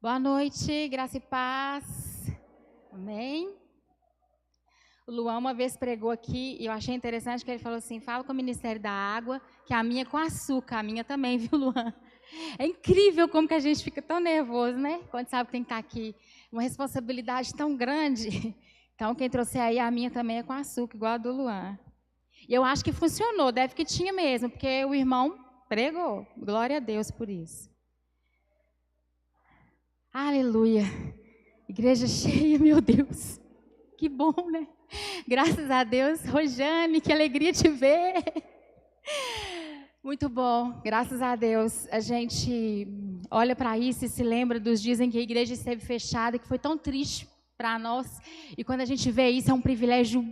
Boa noite, graça e paz. Amém? O Luan uma vez pregou aqui e eu achei interessante que ele falou assim, fala com o Ministério da Água, que a minha é com açúcar, a minha também, viu, Luan? É incrível como que a gente fica tão nervoso, né? Quando sabe que tem que estar aqui. Uma responsabilidade tão grande. Então, quem trouxe aí, a minha também é com açúcar, igual a do Luan. E eu acho que funcionou, deve que tinha mesmo, porque o irmão pregou. Glória a Deus por isso. Aleluia. Igreja cheia, meu Deus. Que bom, né? Graças a Deus. Rojane, que alegria te ver. Muito bom, graças a Deus. A gente olha para isso e se lembra dos dias em que a igreja esteve fechada, que foi tão triste para nós. E quando a gente vê isso, é um privilégio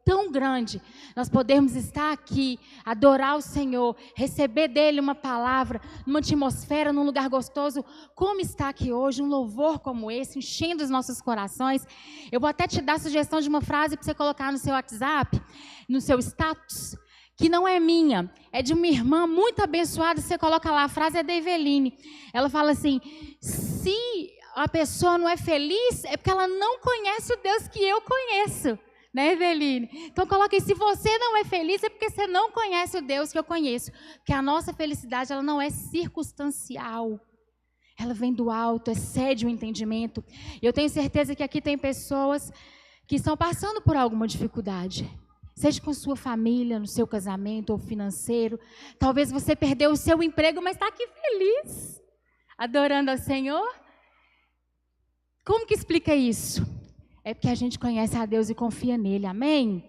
tão grande, nós podemos estar aqui, adorar o Senhor, receber dele uma palavra, numa atmosfera, num lugar gostoso, como está aqui hoje, um louvor como esse, enchendo os nossos corações. Eu vou até te dar a sugestão de uma frase para você colocar no seu WhatsApp, no seu status, que não é minha, é de uma irmã muito abençoada. Você coloca lá, a frase é da Eveline. Ela fala assim, se a pessoa não é feliz, é porque ela não conhece o Deus que eu conheço. Né, Eveline? Então coloca aí, se você não é feliz, é porque você não conhece o Deus que eu conheço. Porque a nossa felicidade, ela não é circunstancial. Ela vem do alto, excede o entendimento. E eu tenho certeza que aqui tem pessoas que estão passando por alguma dificuldade. Seja com sua família, no seu casamento ou financeiro. Talvez você perdeu o seu emprego, mas está aqui feliz, adorando ao Senhor. Como que explica isso? É porque a gente conhece a Deus e confia nele, amém?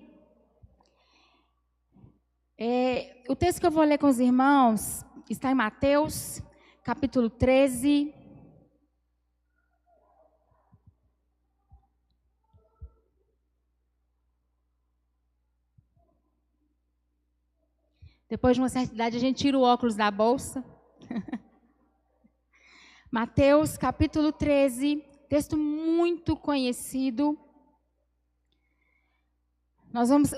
O texto que eu vou ler com os irmãos está em Mateus, capítulo 13. Depois de uma certa idade, a gente tira o óculos da bolsa. Mateus, capítulo 13. Texto muito conhecido.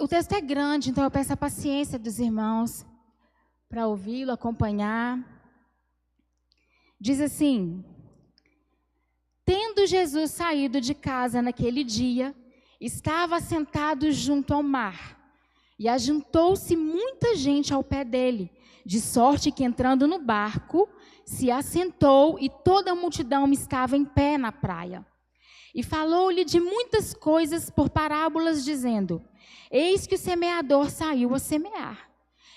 O texto é grande, então eu peço a paciência dos irmãos para ouvi-lo, acompanhar. Diz assim: tendo Jesus saído de casa naquele dia, estava sentado junto ao mar, e ajuntou-se muita gente ao pé dele, de sorte que entrando no barco, se assentou e toda a multidão estava em pé na praia. E falou-lhe de muitas coisas por parábolas, dizendo: eis que o semeador saiu a semear.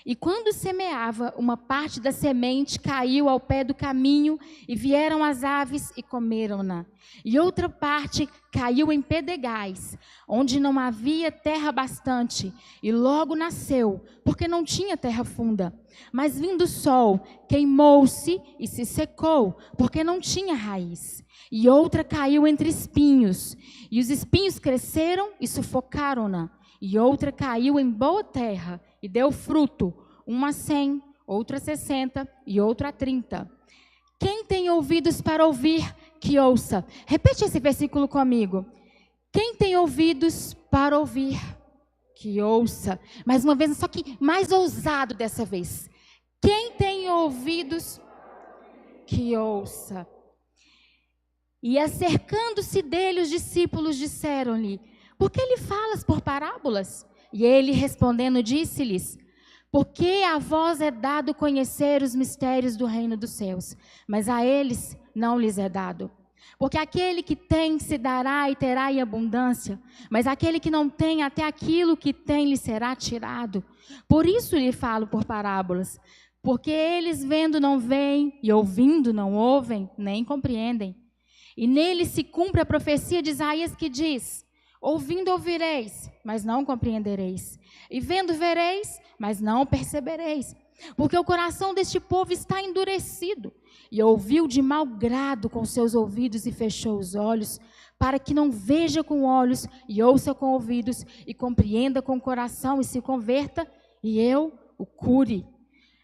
E quando semeava, uma parte da semente caiu ao pé do caminho, e vieram as aves e comeram-na. E outra parte caiu em pedregais, onde não havia terra bastante, e logo nasceu, porque não tinha terra funda. Mas vindo o sol, queimou-se e se secou, porque não tinha raiz. E outra caiu entre espinhos, e os espinhos cresceram e sufocaram-na. E outra caiu em boa terra, e deu fruto, uma a 100, outra a 60 e outra a 30. Quem tem ouvidos para ouvir, que ouça. Repete esse versículo comigo. Quem tem ouvidos para ouvir, que ouça. Mais uma vez, só que mais ousado dessa vez. Quem tem ouvidos, que ouça. E acercando-se dele, os discípulos disseram-lhe: por que lhe falas por parábolas? E ele respondendo disse-lhes: porque a vós é dado conhecer os mistérios do reino dos céus, mas a eles não lhes é dado. Porque aquele que tem se dará e terá em abundância, mas aquele que não tem, até aquilo que tem lhe será tirado. Por isso lhe falo por parábolas, porque eles vendo não veem, e ouvindo não ouvem, nem compreendem. E nele se cumpre a profecia de Isaías que diz: ouvindo ouvireis, mas não compreendereis. E vendo vereis, mas não percebereis. Porque o coração deste povo está endurecido. E ouviu de mau grado com seus ouvidos e fechou os olhos, para que não veja com olhos e ouça com ouvidos e compreenda com o coração e se converta, e eu o cure.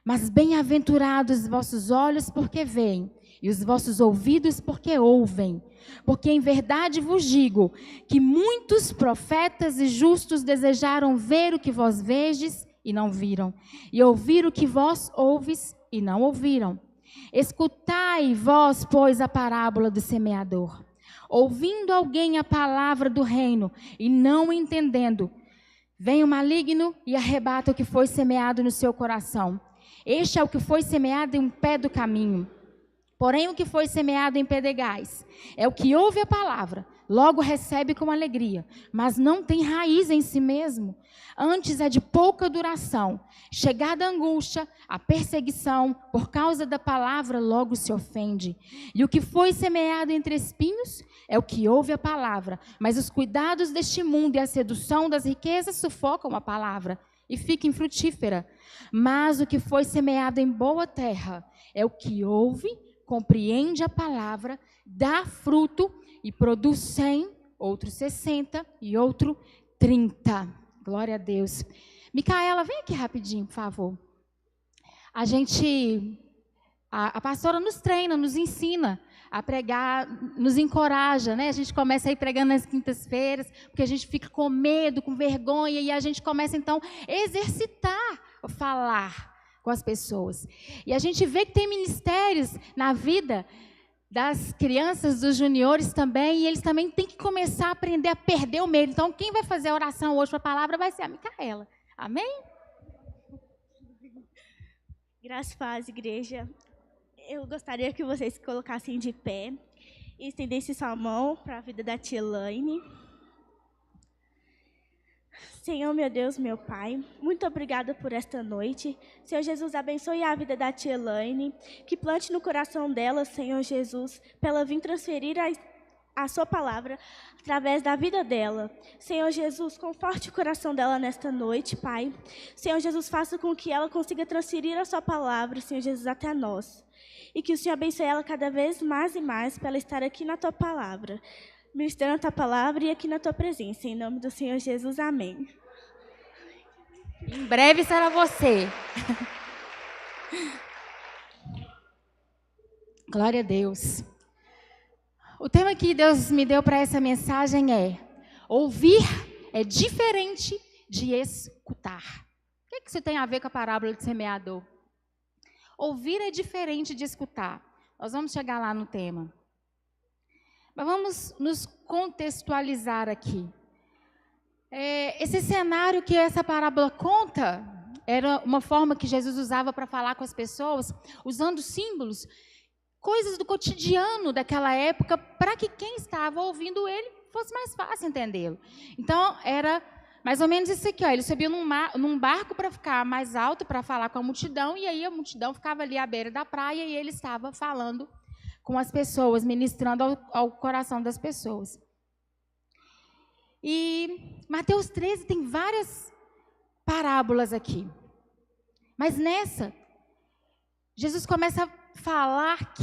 Mas bem-aventurados os vossos olhos porque veem, e os vossos ouvidos porque ouvem. Porque em verdade vos digo que muitos profetas e justos desejaram ver o que vós vedes e não viram, e ouvir o que vós ouves e não ouviram. Escutai vós, pois, a parábola do semeador. Ouvindo alguém a palavra do reino e não entendendo, vem o maligno e arrebata o que foi semeado no seu coração. Este é o que foi semeado em um pé do caminho. Porém, o que foi semeado em pedregais é o que ouve a palavra, logo recebe com alegria, mas não tem raiz em si mesmo. Antes é de pouca duração. Chegada a angústia, a perseguição, por causa da palavra, logo se ofende. E o que foi semeado entre espinhos é o que ouve a palavra, mas os cuidados deste mundo e a sedução das riquezas sufocam a palavra e fica infrutífera. Mas o que foi semeado em boa terra é o que ouve, compreende a palavra, dá fruto e produz 100, outro 60 e outro 30. Glória a Deus. Micaela, vem aqui rapidinho, por favor. A pastora nos treina, nos ensina a pregar, nos encoraja, né? A gente começa a ir pregando nas quintas-feiras, porque a gente fica com medo, com vergonha, e a gente começa, então, a exercitar o falar com as pessoas. E a gente vê que tem ministérios na vida das crianças, dos juniores também, e eles também têm que começar a aprender a perder o medo. Então, quem vai fazer a oração hoje para a palavra vai ser a Micaela. Amém? Graças a Deus, igreja. Eu gostaria que vocês se colocassem de pé e estendessem sua mão para a vida da tia Elaine. Senhor, meu Deus, meu Pai, muito obrigada por esta noite. Senhor Jesus, abençoe a vida da tia Elaine, que plante no coração dela, Senhor Jesus, para ela vir transferir a sua palavra através da vida dela. Senhor Jesus, conforte o coração dela nesta noite, Pai. Senhor Jesus, faça com que ela consiga transferir a sua palavra, Senhor Jesus, até nós. E que o Senhor abençoe ela cada vez mais e mais para ela estar aqui na tua palavra, ministrando a tua palavra e aqui na tua presença. Em nome do Senhor Jesus, amém. Em breve será você. Glória a Deus. O tema que Deus me deu para essa mensagem é: ouvir é diferente de escutar. O que isso tem a ver com a parábola do semeador? Ouvir é diferente de escutar. Nós vamos chegar lá no tema. Mas vamos nos contextualizar aqui. Esse cenário que essa parábola conta era uma forma que Jesus usava para falar com as pessoas, usando símbolos, coisas do cotidiano daquela época, para que quem estava ouvindo ele fosse mais fácil entendê-lo. Então, era mais ou menos isso aqui. Ele subia num barco para ficar mais alto, para falar com a multidão, e aí a multidão ficava ali à beira da praia, e ele estava falando com as pessoas, ministrando ao coração das pessoas. E Mateus 13 tem várias parábolas aqui. Mas nessa, Jesus começa a falar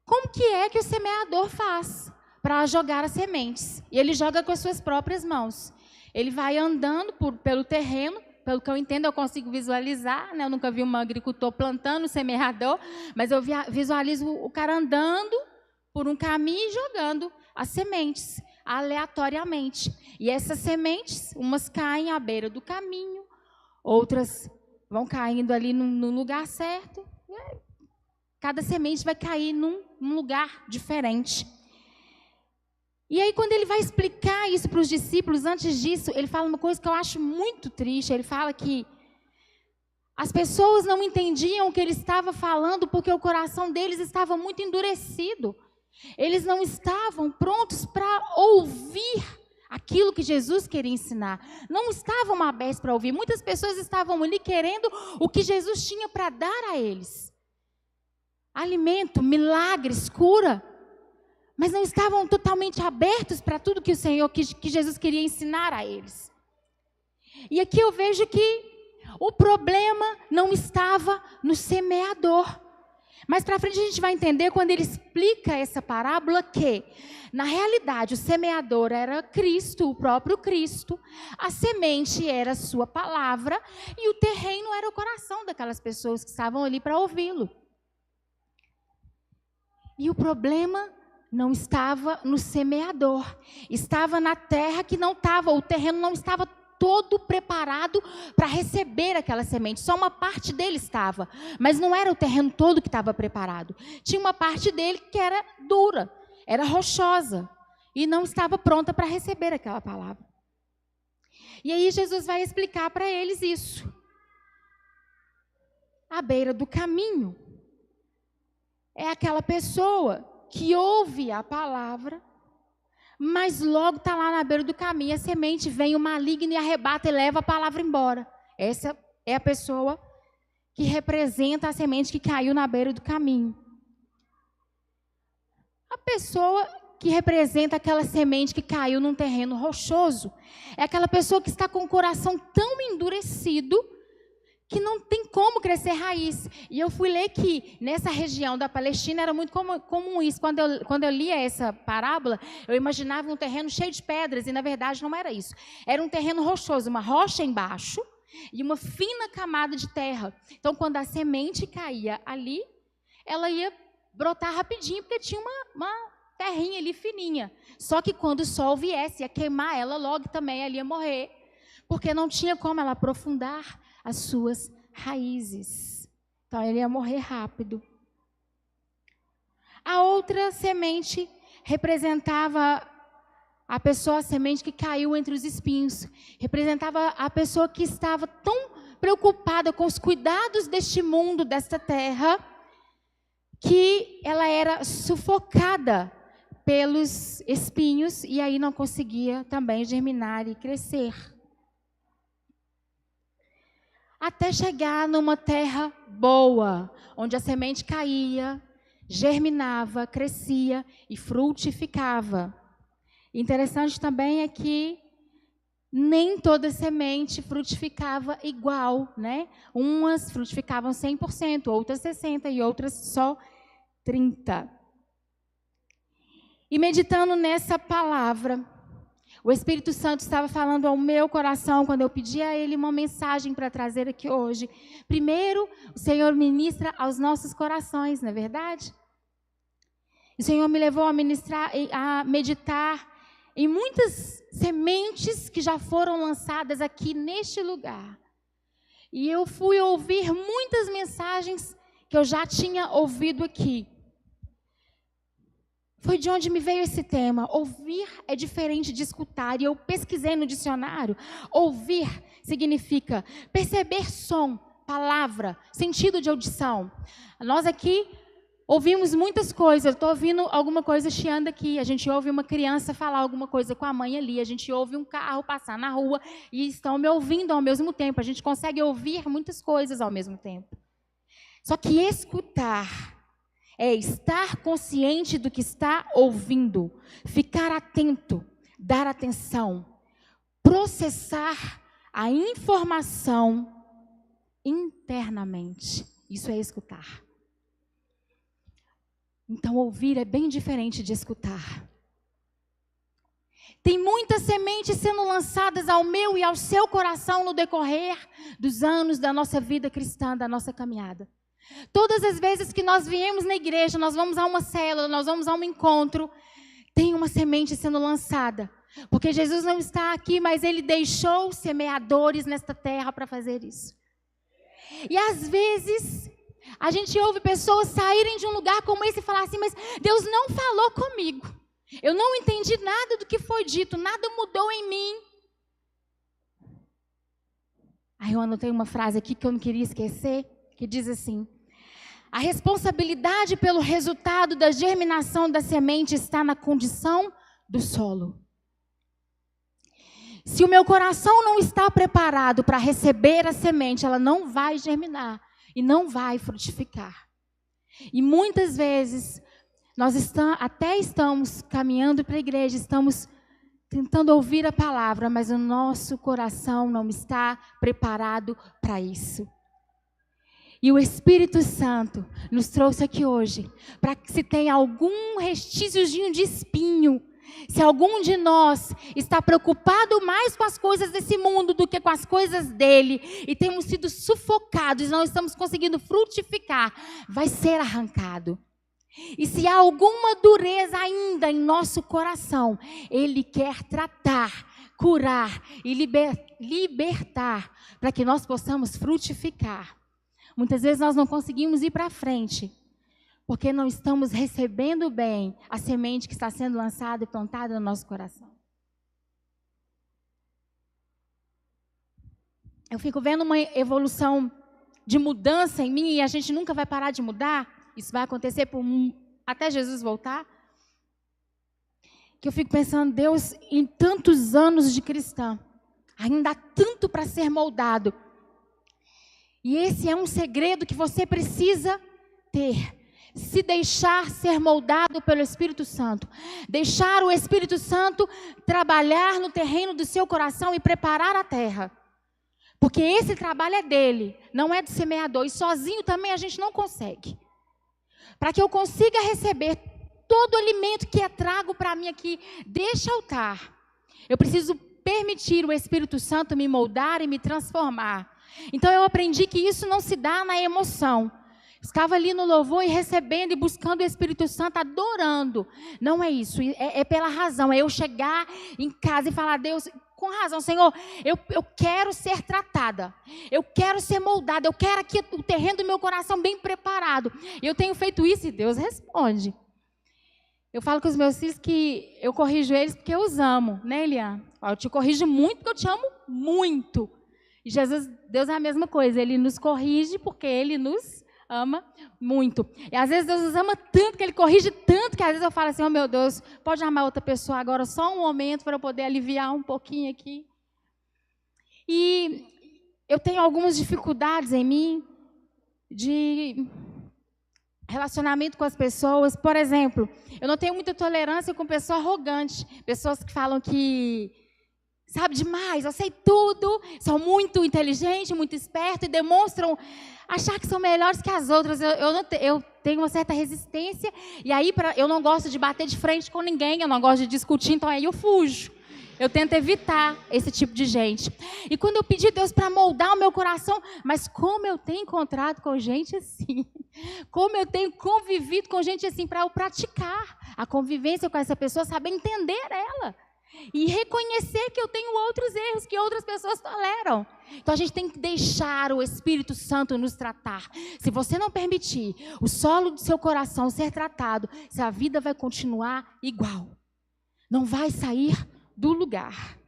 como que é que o semeador faz para jogar as sementes. E ele joga com as suas próprias mãos. Ele vai andando pelo terreno, pelo que eu entendo, eu consigo visualizar, né? Eu nunca vi um agricultor plantando, um semeador, mas eu visualizo o cara andando por um caminho e jogando as sementes aleatoriamente. E essas sementes, umas caem à beira do caminho, outras vão caindo ali no lugar certo. Cada semente vai cair num lugar diferente. E aí, quando ele vai explicar isso para os discípulos, antes disso, ele fala uma coisa que eu acho muito triste. Ele fala que as pessoas não entendiam o que ele estava falando porque o coração deles estava muito endurecido. Eles não estavam prontos para ouvir aquilo que Jesus queria ensinar. Não estavam abertos para ouvir. Muitas pessoas estavam ali querendo o que Jesus tinha para dar a eles. Alimento, milagres, cura. Mas não estavam totalmente abertos para tudo que o Senhor, que Jesus queria ensinar a eles. E aqui eu vejo que o problema não estava no semeador. Mas para frente a gente vai entender quando ele explica essa parábola que, na realidade, o semeador era Cristo, o próprio Cristo, a semente era a sua palavra e o terreno era o coração daquelas pessoas que estavam ali para ouvi-lo. E o problema não estava no semeador, estava na terra que não estava, o terreno não estava todo preparado para receber aquela semente. Só uma parte dele estava, mas não era o terreno todo que estava preparado. Tinha uma parte dele que era dura, era rochosa e não estava pronta para receber aquela palavra. E aí Jesus vai explicar para eles isso. À beira do caminho é aquela pessoa que ouve a palavra, mas logo está lá na beira do caminho, a semente vem, o maligno e arrebata e leva a palavra embora. Essa é a pessoa que representa a semente que caiu na beira do caminho. A pessoa que representa aquela semente que caiu num terreno rochoso é aquela pessoa que está com o coração tão endurecido que não tem como crescer raiz. E eu fui ler que nessa região da Palestina era muito comum isso. Quando eu lia essa parábola, eu imaginava um terreno cheio de pedras, e na verdade não era isso. Era um terreno rochoso, uma rocha embaixo e uma fina camada de terra. Então, quando a semente caía ali, ela ia brotar rapidinho, porque tinha uma terrinha ali fininha. Só que quando o sol viesse, ia queimar ela logo também, ela ia morrer, porque não tinha como ela aprofundar as suas raízes. Então, ele ia morrer rápido. A outra semente representava a pessoa, a semente que caiu entre os espinhos. Representava a pessoa que estava tão preocupada com os cuidados deste mundo, desta terra, que ela era sufocada pelos espinhos e aí não conseguia também germinar e crescer. Até chegar numa terra boa, onde a semente caía, germinava, crescia e frutificava. Interessante também é que nem toda semente frutificava igual, né? Umas frutificavam 100%, outras 60% e outras só 30%. E meditando nessa palavra, o Espírito Santo estava falando ao meu coração quando eu pedi a Ele uma mensagem para trazer aqui hoje. Primeiro, o Senhor ministra aos nossos corações, não é verdade? O Senhor me levou a meditar em muitas sementes que já foram lançadas aqui neste lugar. E eu fui ouvir muitas mensagens que eu já tinha ouvido aqui. Foi de onde me veio esse tema. Ouvir é diferente de escutar. E eu pesquisei no dicionário. Ouvir significa perceber som, palavra, sentido de audição. Nós aqui ouvimos muitas coisas. Eu estou ouvindo alguma coisa chiando aqui. A gente ouve uma criança falar alguma coisa com a mãe ali. A gente ouve um carro passar na rua e estão me ouvindo ao mesmo tempo. A gente consegue ouvir muitas coisas ao mesmo tempo. Só que escutar é estar consciente do que está ouvindo, ficar atento, dar atenção, processar a informação internamente. Isso é escutar. Então, ouvir é bem diferente de escutar. Tem muitas sementes sendo lançadas ao meu e ao seu coração no decorrer dos anos da nossa vida cristã, da nossa caminhada. Todas as vezes que nós viemos na igreja, nós vamos a uma célula, nós vamos a um encontro, tem uma semente sendo lançada. Porque Jesus não está aqui, mas Ele deixou semeadores nesta terra para fazer isso. E às vezes, a gente ouve pessoas saírem de um lugar como esse e falar assim, mas Deus não falou comigo. Eu não entendi nada do que foi dito, nada mudou em mim. Aí eu anotei uma frase aqui que eu não queria esquecer, que diz assim: a responsabilidade pelo resultado da germinação da semente está na condição do solo. Se o meu coração não está preparado para receber a semente, ela não vai germinar e não vai frutificar. E muitas vezes, nós até estamos caminhando para a igreja, estamos tentando ouvir a palavra, mas o nosso coração não está preparado para isso. E o Espírito Santo nos trouxe aqui hoje para que, se tem algum restíciozinho de espinho, se algum de nós está preocupado mais com as coisas desse mundo do que com as coisas dele, e temos sido sufocados, não estamos conseguindo frutificar, vai ser arrancado. E se há alguma dureza ainda em nosso coração, Ele quer tratar curar e libertar, para que nós possamos frutificar. Muitas vezes nós não conseguimos ir para frente, porque não estamos recebendo bem a semente que está sendo lançada e plantada no nosso coração. Eu fico vendo uma evolução de mudança em mim e a gente nunca vai parar de mudar. Isso vai acontecer até Jesus voltar. Que eu fico pensando, Deus, em tantos anos de cristã, ainda há tanto para ser moldado. E esse é um segredo que você precisa ter. Se deixar ser moldado pelo Espírito Santo. Deixar o Espírito Santo trabalhar no terreno do seu coração e preparar a terra. Porque esse trabalho é dele, não é do semeador. E sozinho também a gente não consegue. Para que eu consiga receber todo o alimento que é trago para mim aqui deste altar, eu preciso permitir o Espírito Santo me moldar e me transformar. Então eu aprendi que isso não se dá na emoção. Estava ali no louvor e recebendo e buscando o Espírito Santo, adorando. Não é isso, é pela razão. É eu chegar em casa e falar, Deus, com razão, Senhor, eu quero ser tratada. Eu quero ser moldada. Eu quero aqui o terreno do meu coração bem preparado. Eu tenho feito isso e Deus responde. Eu falo com os meus filhos que eu corrijo eles porque eu os amo, né, Elian? Eu te corrijo muito porque eu te amo muito. E Jesus, Deus é a mesma coisa. Ele nos corrige porque Ele nos ama muito. E às vezes Deus nos ama tanto, que Ele corrige tanto, que às vezes eu falo assim, oh meu Deus, pode amar outra pessoa agora só um momento para eu poder aliviar um pouquinho aqui. E eu tenho algumas dificuldades em mim de relacionamento com as pessoas. Por exemplo, eu não tenho muita tolerância com pessoa arrogante, pessoas que falam que sabe demais, eu sei tudo, são muito inteligentes, muito espertos e demonstram achar que são melhores que as outras. Eu tenho uma certa resistência e aí eu não gosto de bater de frente com ninguém, eu não gosto de discutir, então aí eu fujo. Eu tento evitar esse tipo de gente. E quando eu pedi a Deus para moldar o meu coração, mas como eu tenho encontrado com gente assim, como eu tenho convivido com gente assim, para eu praticar a convivência com essa pessoa, saber entender ela. E reconhecer que eu tenho outros erros que outras pessoas toleram. Então a gente tem que deixar o Espírito Santo nos tratar. Se você não permitir o solo do seu coração ser tratado, sua vida vai continuar igual. Não vai sair do lugar.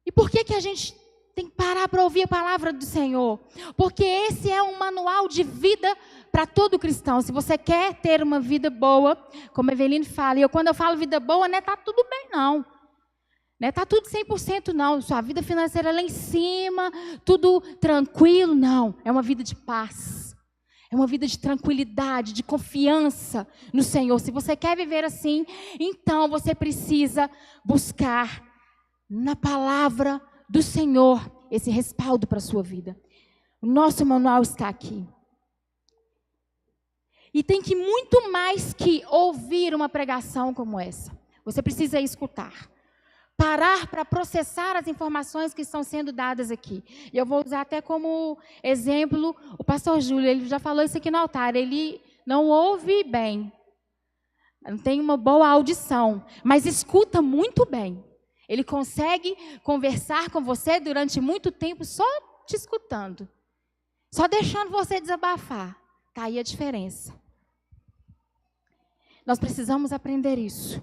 E por que a gente tem que parar para ouvir a palavra do Senhor? Porque esse é um manual de vida para todo cristão. Se você quer ter uma vida boa, como a Eveline fala, e quando eu falo vida boa, não é tá tudo bem, não. Não é tá tudo 100% não. Sua vida financeira lá em cima, tudo tranquilo, não. É uma vida de paz. É uma vida de tranquilidade, de confiança no Senhor. Se você quer viver assim, então você precisa buscar na palavra do Senhor esse respaldo para a sua vida. O nosso manual está aqui. E tem que muito mais que ouvir uma pregação como essa. Você precisa escutar. Parar para processar as informações que estão sendo dadas aqui. E eu vou usar até como exemplo o pastor Júlio. Ele já falou isso aqui no altar. Ele não ouve bem. Não tem uma boa audição. Mas escuta muito bem. Ele consegue conversar com você durante muito tempo só te escutando. Só deixando você desabafar. Está aí a diferença. Nós precisamos aprender isso.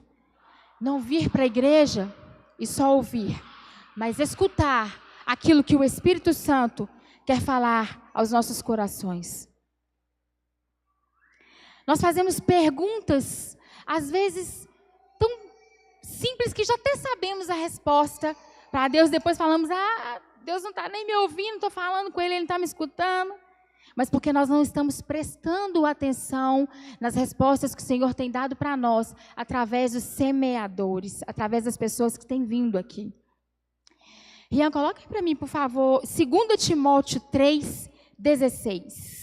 Não vir para a igreja e só ouvir, mas escutar aquilo que o Espírito Santo quer falar aos nossos corações. Nós fazemos perguntas, às vezes, tão simples que já até sabemos a resposta para Deus. Depois falamos, Deus não está nem me ouvindo, estou falando com Ele, Ele não está me escutando. Mas porque nós não estamos prestando atenção nas respostas que o Senhor tem dado para nós, através dos semeadores, através das pessoas que têm vindo aqui. Rian, coloque para mim, por favor, 2 Timóteo 3:16.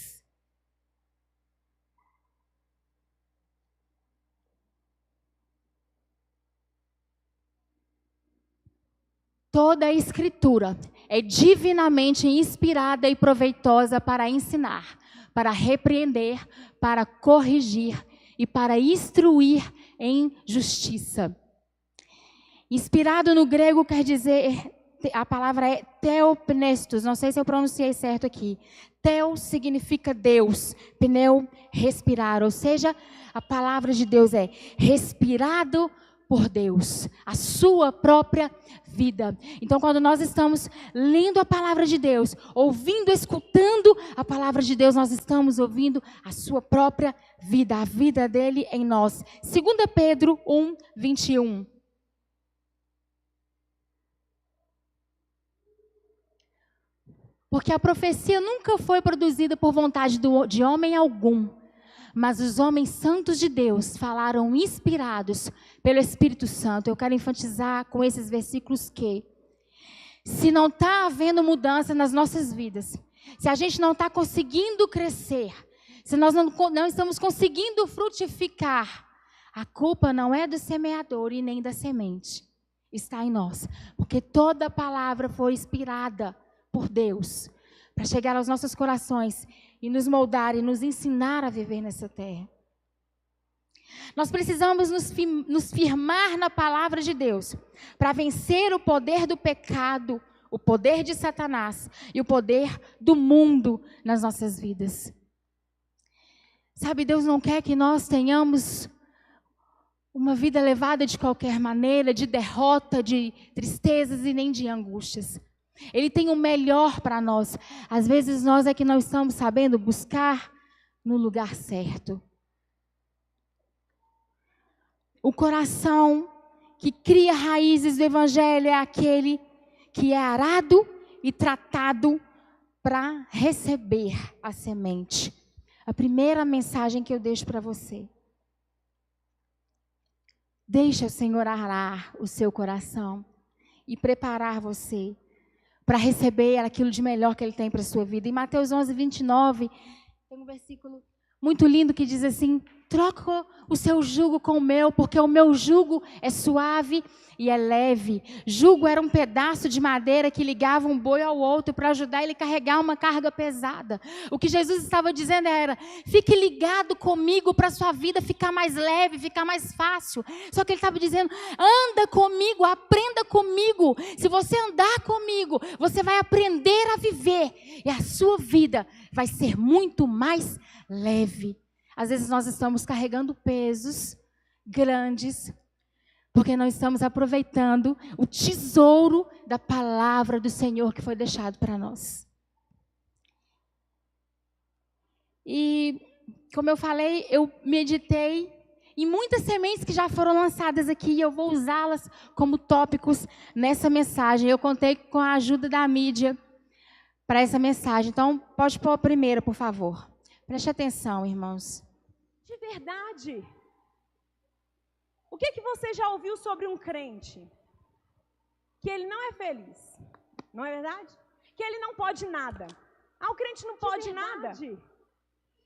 Toda a Escritura é divinamente inspirada e proveitosa para ensinar, para repreender, para corrigir e para instruir em justiça. Inspirado no grego quer dizer, a palavra é theopnestos, não sei se eu pronunciei certo aqui. Theo significa Deus, pneu, respirar, ou seja, a palavra de Deus é respirado por Deus, a sua própria vida. Então, quando nós estamos lendo a palavra de Deus, ouvindo, escutando a palavra de Deus, nós estamos ouvindo a sua própria vida, a vida dele em nós. 2 Pedro 1, 21. Porque a profecia nunca foi produzida por vontade de homem algum, mas os homens santos de Deus falaram inspirados pelo Espírito Santo. Eu quero enfatizar com esses versículos que, se não está havendo mudança nas nossas vidas, se a gente não está conseguindo crescer, se nós não estamos conseguindo frutificar, a culpa não é do semeador e nem da semente, está em nós. Porque toda palavra foi inspirada por Deus, para chegar aos nossos corações e nos moldar e nos ensinar a viver nessa terra. Nós precisamos nos firmar na palavra de Deus, para vencer o poder do pecado, o poder de Satanás e o poder do mundo nas nossas vidas. Sabe, Deus não quer que nós tenhamos uma vida levada de qualquer maneira, de derrota, de tristezas e nem de angústias. Ele tem o melhor para nós. Às vezes nós é que não estamos sabendo buscar no lugar certo. O coração que cria raízes do Evangelho é aquele que é arado e tratado para receber a semente. A primeira mensagem que eu deixo para você. Deixa o Senhor arar o seu coração e preparar você para receber aquilo de melhor que Ele tem para a sua vida. Em Mateus 11, 29, tem um versículo muito lindo que diz assim: troca o seu jugo com o meu, porque o meu jugo é suave e é leve. Jugo era um pedaço de madeira que ligava um boi ao outro para ajudar ele a carregar uma carga pesada. O que Jesus estava dizendo era: fique ligado comigo para a sua vida ficar mais leve, ficar mais fácil. Só que ele estava dizendo: anda comigo, aprenda comigo. Se você andar comigo, você vai aprender a viver e a sua vida vai ser muito mais leve. Às vezes nós estamos carregando pesos grandes, porque não estamos aproveitando o tesouro da palavra do Senhor que foi deixado para nós. E, como eu falei, eu meditei em muitas sementes que já foram lançadas aqui, e eu vou usá-las como tópicos nessa mensagem. Eu contei com a ajuda da mídia para essa mensagem. Então, pode pôr a primeira, por favor. Preste atenção, irmãos. De verdade. O que você já ouviu sobre um crente? Que ele não é feliz. Não é verdade? Que ele não pode nada. O crente não pode nada.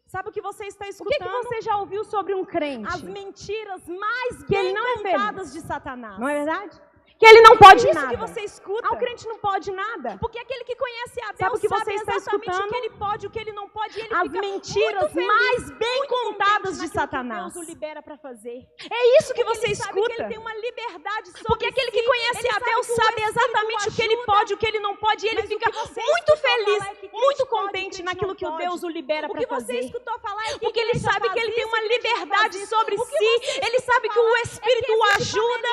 Sabe o que você está escutando? O que você já ouviu sobre um crente? As mentiras mais bem contadas de Satanás. Não é verdade? Que ele não pode nada. Isso que você escuta. O crente não pode nada. Porque aquele que conhece a Deus sabe o que você está escutando? O que ele pode, o que ele não pode. E ele as mentiras mais bem contadas de Satanás. Deus o libera para fazer. É isso que você escuta. Sabe que ele tem uma liberdade sobre porque aquele que conhece a Deus sabe exatamente o que ele pode, o que ele não pode. E ele fica muito feliz, muito contente naquilo que o Deus o libera para fazer. O que você escutou falar é que porque ele sabe que ele tem uma liberdade sobre si. Ele sabe que o Espírito o ajuda.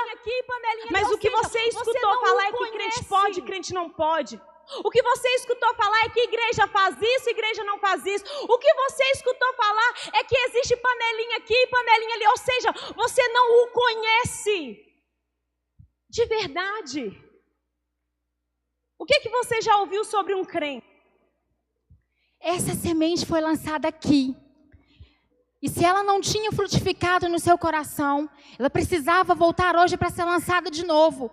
Mas o que você escutou falar é que crente pode, crente não pode. O que você escutou falar é que igreja faz isso, igreja não faz isso. O que você escutou falar é que existe panelinha aqui e panelinha ali. Ou seja, você não o conhece de verdade. O que você já ouviu sobre um crente? Essa semente foi lançada aqui. E se ela não tinha frutificado no seu coração, ela precisava voltar hoje para ser lançada de novo. O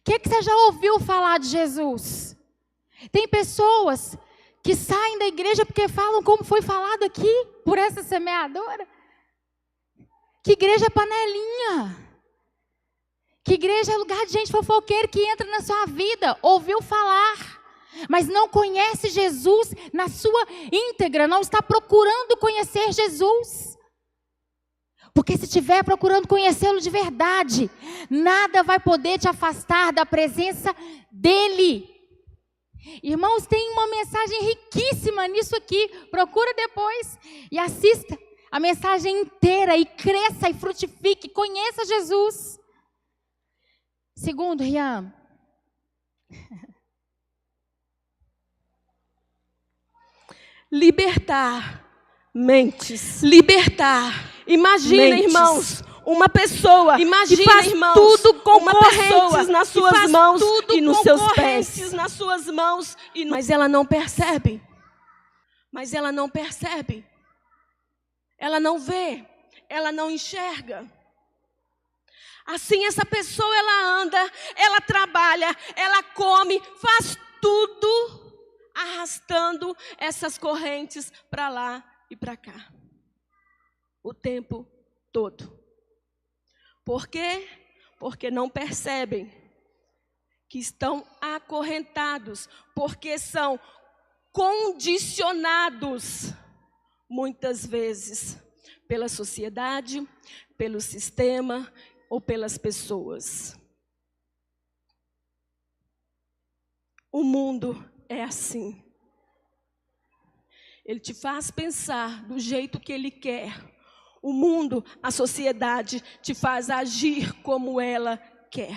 que você já ouviu falar de Jesus? Tem pessoas que saem da igreja porque falam como foi falado aqui por essa semeadora. Que igreja é panelinha. Que igreja é lugar de gente fofoqueira que entra na sua vida, ouviu falar, mas não conhece Jesus na sua íntegra, não está procurando conhecer Jesus. Porque se estiver procurando conhecê-lo de verdade, nada vai poder te afastar da presença dele. Irmãos, tem uma mensagem riquíssima nisso aqui. Procura depois e assista a mensagem inteira e cresça e frutifique. Conheça Jesus. Segundo, Rian. Libertar mentes. Libertar. Imagina, mentes. Irmãos, uma pessoa que faz tudo com correntes nas suas mãos e nos seus pés. Nas suas mãos e mas ela não percebe. Mas ela não percebe. Ela não vê, ela não enxerga. Assim essa pessoa, ela anda, ela trabalha, ela come, faz tudo arrastando essas correntes para lá e para cá. O tempo todo. Por quê? Porque não percebem que estão acorrentados, porque são condicionados, muitas vezes, pela sociedade, pelo sistema ou pelas pessoas. O mundo é assim. Ele te faz pensar do jeito que ele quer. O mundo, a sociedade, te faz agir como ela quer.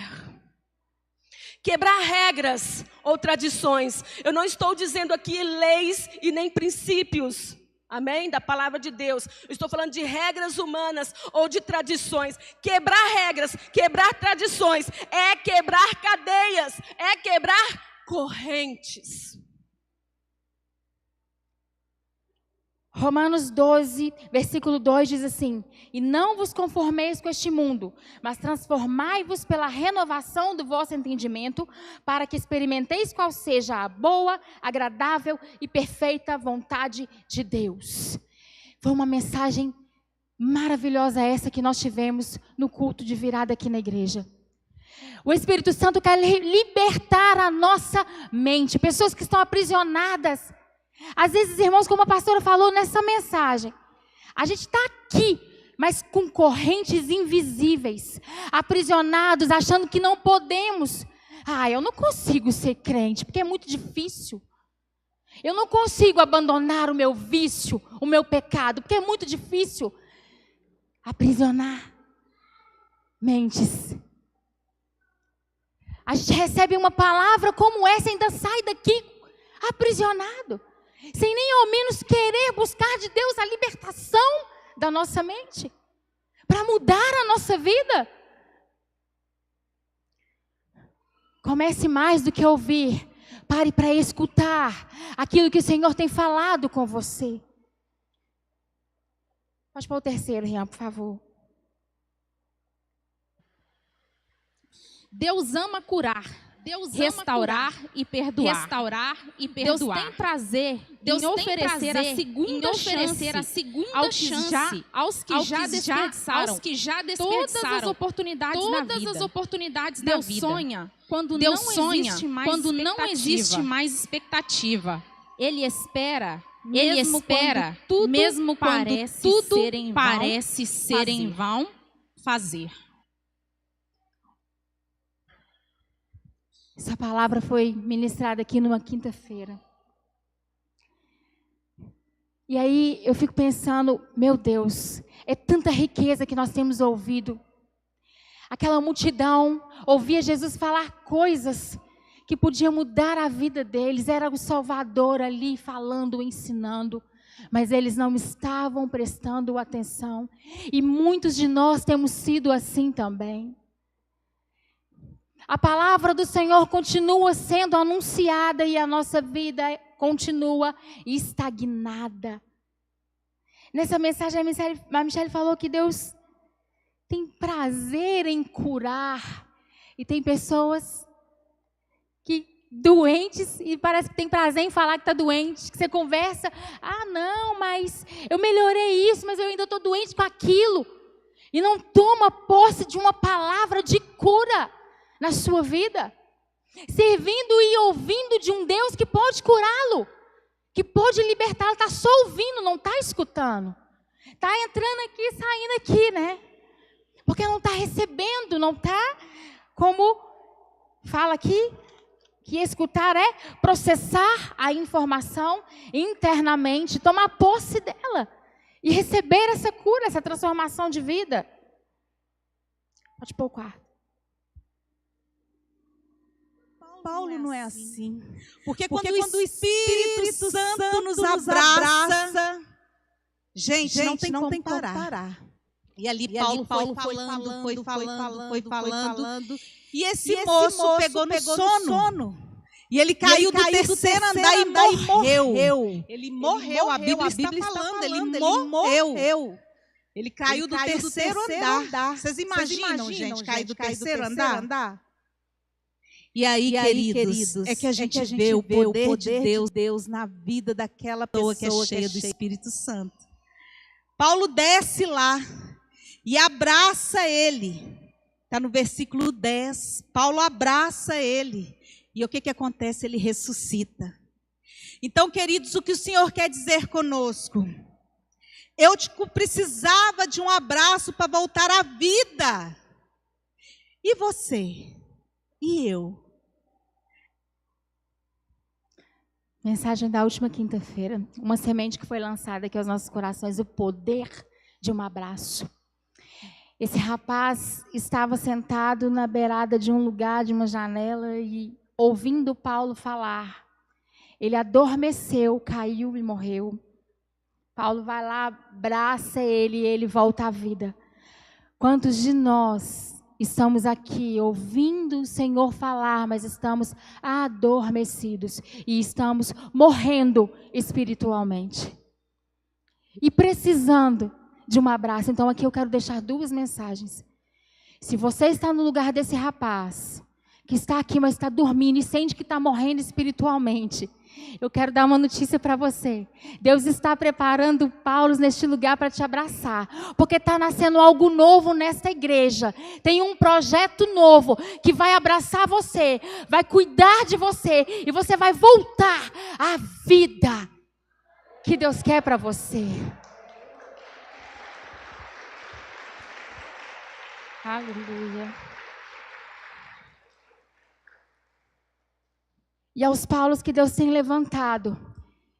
Quebrar regras ou tradições. Eu não estou dizendo aqui leis e nem princípios, amém? Da palavra de Deus. Eu estou falando de regras humanas ou de tradições. Quebrar regras, quebrar tradições, é quebrar cadeias, é quebrar correntes. Romanos 12, versículo 2 diz assim: e não vos conformeis com este mundo, mas transformai-vos pela renovação do vosso entendimento, para que experimenteis qual seja a boa, agradável e perfeita vontade de Deus. Foi uma mensagem maravilhosa essa que nós tivemos no culto de virada aqui na igreja. O Espírito Santo quer libertar a nossa mente, pessoas que estão aprisionadas. Às vezes, irmãos, como a pastora falou nessa mensagem, a gente está aqui, mas com correntes invisíveis, aprisionados, achando que não podemos. Eu não consigo ser crente, porque é muito difícil. Eu não consigo abandonar o meu vício, o meu pecado, porque é muito difícil. Aprisionar mentes. A gente recebe uma palavra como essa e ainda sai daqui aprisionado. Sem nem ao menos querer buscar de Deus a libertação da nossa mente, para mudar a nossa vida. Comece mais do que ouvir, pare para escutar aquilo que o Senhor tem falado com você. Pode pôr o terceiro, Rian, por favor. Deus ama curar. Deus restaurar e perdoar. Restaurar e perdoar. Deus tem prazer em oferecer a segunda chance aos que já desperdiçaram todas as oportunidades na vida. Deus sonha quando não existe mais expectativa. Ele espera mesmo quando tudo parece ser em vão, fazer. Essa palavra foi ministrada aqui numa quinta-feira. E aí eu fico pensando, meu Deus, é tanta riqueza que nós temos ouvido. Aquela multidão ouvia Jesus falar coisas que podiam mudar a vida deles. Era o Salvador ali falando, ensinando. Mas eles não estavam prestando atenção. E muitos de nós temos sido assim também. A palavra do Senhor continua sendo anunciada e a nossa vida continua estagnada. Nessa mensagem, a Michelle falou que Deus tem prazer em curar. E tem pessoas doentes e parece que tem prazer em falar que está doente. Que você conversa, não, mas eu melhorei isso, mas eu ainda estou doente com aquilo. E não toma posse de uma palavra de cura na sua vida, servindo e ouvindo de um Deus que pode curá-lo, que pode libertá-lo. Está só ouvindo, não está escutando. Está entrando aqui, saindo aqui, né? Porque não está recebendo, não está, como fala aqui, que escutar é processar a informação internamente, tomar posse dela e receber essa cura, essa transformação de vida. Pode pôr o quarto. Paulo não é assim. Porque quando o Espírito Santo nos abraça, gente, não tem como parar. E ali Paulo foi falando. E esse moço pegou no sono. E ele caiu do terceiro andar e morreu. Ele morreu, a Bíblia está falando, ele morreu. Ele caiu do terceiro andar. Vocês imaginam, gente, cair do terceiro andar? E aí, queridos, é que a gente vê o poder de Deus na vida daquela pessoa que é cheia do Espírito Santo. Paulo desce lá e abraça ele. Está no versículo 10. Paulo abraça ele. E o que acontece? Ele ressuscita. Então, queridos, o que o Senhor quer dizer conosco? Eu precisava de um abraço para voltar à vida. E você? E eu? Mensagem da última quinta-feira. Uma semente que foi lançada aqui aos nossos corações. O poder de um abraço. Esse rapaz estava sentado na beirada de um lugar, de uma janela, e ouvindo Paulo falar, ele adormeceu, caiu e morreu. Paulo vai lá, abraça ele e ele volta à vida. Quantos de nós estamos aqui ouvindo o Senhor falar, mas estamos adormecidos e estamos morrendo espiritualmente e precisando de um abraço? Então aqui eu quero deixar duas mensagens. Se você está no lugar desse rapaz, que está aqui, mas está dormindo e sente que está morrendo espiritualmente, eu quero dar uma notícia para você. Deus está preparando Paulo neste lugar para te abraçar, porque está nascendo algo novo nesta igreja. Tem um projeto novo que vai abraçar você, vai cuidar de você, e você vai voltar à vida que Deus quer para você. Aleluia. E aos Paulos que Deus tem levantado,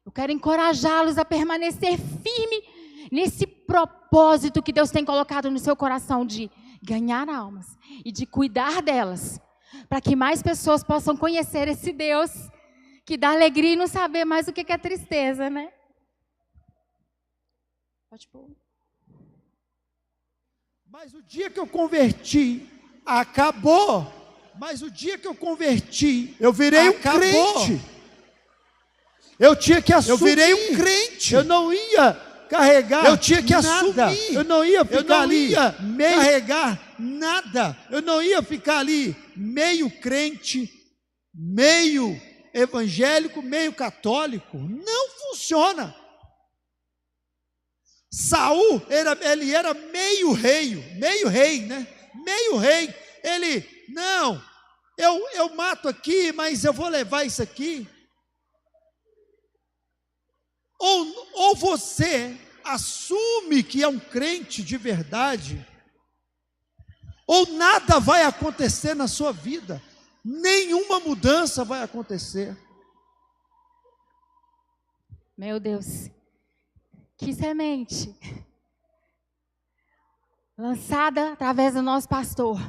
eu quero encorajá-los a permanecer firme nesse propósito que Deus tem colocado no seu coração de ganhar almas e de cuidar delas, para que mais pessoas possam conhecer esse Deus que dá alegria e não saber mais o que é tristeza, né? Pode pôr. Mas o dia que eu converti, acabou. Mas o dia que eu converti, eu virei um crente. Eu tinha que assumir. Eu virei um crente. Eu não ia carregar. Eu tinha que assumir. Eu não ia ficar ali meio carregar nada. Eu não ia ficar ali meio crente, meio evangélico, meio católico. Não funciona. Saul, ele era meio rei, né? Meio rei. Ele, não, eu mato aqui, mas eu vou levar isso aqui. Ou você assume que é um crente de verdade, ou nada vai acontecer na sua vida. Nenhuma mudança vai acontecer. Meu Deus. Que semente lançada através do nosso pastor.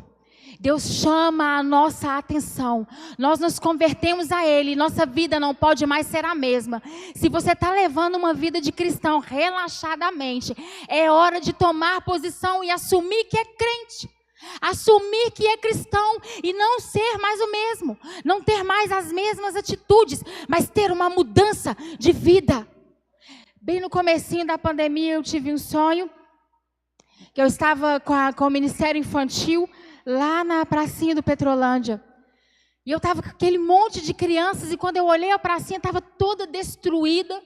Deus chama a nossa atenção. Nós nos convertemos a Ele. Nossa vida não pode mais ser a mesma. Se você está levando uma vida de cristão relaxadamente, é hora de tomar posição e assumir que é crente. Assumir que é cristão e não ser mais o mesmo. Não ter mais as mesmas atitudes, mas ter uma mudança de vida. Bem no comecinho da pandemia eu tive um sonho, que eu estava com o Ministério Infantil lá na pracinha do Petrolândia. E eu estava com aquele monte de crianças, e quando eu olhei a pracinha estava toda destruída.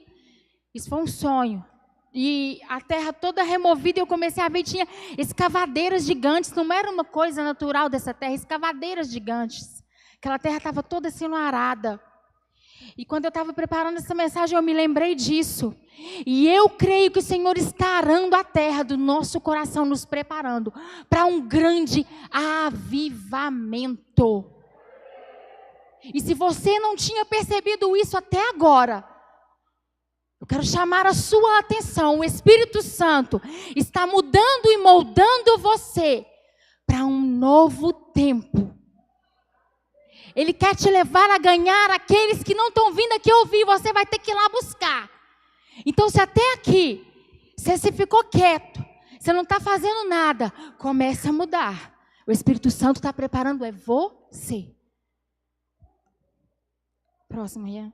Isso foi um sonho. E a terra toda removida, e eu comecei a ver, tinha escavadeiras gigantes, não era uma coisa natural dessa terra, escavadeiras gigantes. Aquela terra estava toda sendo arada. E quando eu estava preparando essa mensagem, eu me lembrei disso. E eu creio que o Senhor está arando a terra do nosso coração, nos preparando para um grande avivamento. E se você não tinha percebido isso até agora, eu quero chamar a sua atenção. O Espírito Santo está mudando e moldando você para um novo tempo. Ele quer te levar a ganhar aqueles que não estão vindo aqui ouvir. Você vai ter que ir lá buscar. Então, se até aqui você ficou quieto, você não está fazendo nada, comece a mudar. O Espírito Santo está preparando você. Próximo, Ian.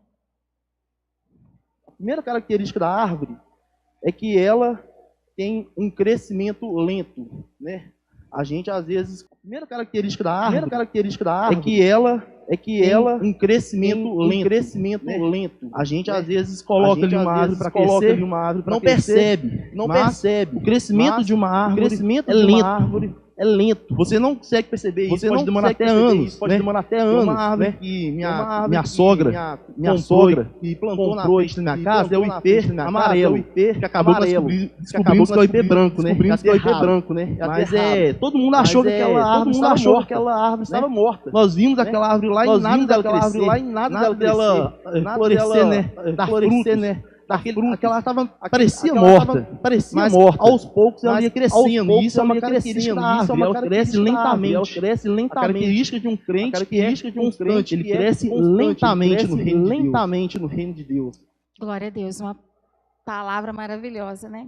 A primeira característica da árvore é que ela tem um crescimento lento, né? A gente às vezes, a primeira característica da árvore é que ela um crescimento lento. A gente às vezes coloca ali uma árvore para crescer, não percebe. O crescimento de uma árvore é lento. Você não consegue perceber isso. Pode demorar até anos. Uma árvore que minha sogra e plantou na frente da minha casa é o ipê amarelo, que acabou que descobrimos que é o ipê branco, né? Mas todo mundo achou que aquela árvore estava morta. Nós vimos aquela árvore lá e nada dela florescer, né? Dar frutos, né? Aquela parecia morta, mas aos poucos ela ia crescendo. E isso é uma característica da árvore, ela cresce lentamente. A característica de um crente é constante, ele cresce lentamente no reino de Deus. Glória a Deus, uma palavra maravilhosa, né?